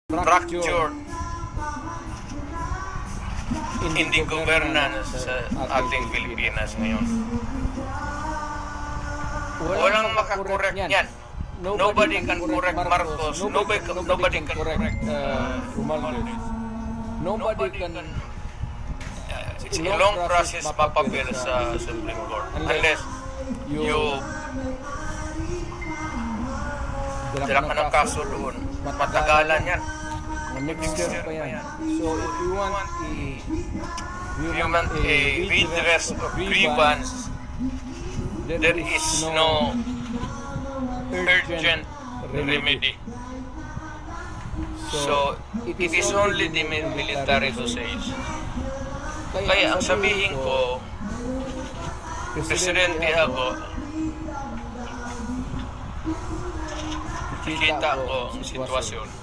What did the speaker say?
fractured in the governance sa ating Pilipinas ngayon. Walang makakorek yan. Nobody can correct Marcos. Nobody can correct Romualdez. Nobody can It's a long process papapil sa Supreme Court. Unless you dala ka ng kaso doon. Matagalan yan. next year pa yan. So if you want A redress of grievance, there is no urgent remedy. So it is only the military who says. Kaya ang sabihin ko, Presidente ako, nakikita ko ang sitwasyon.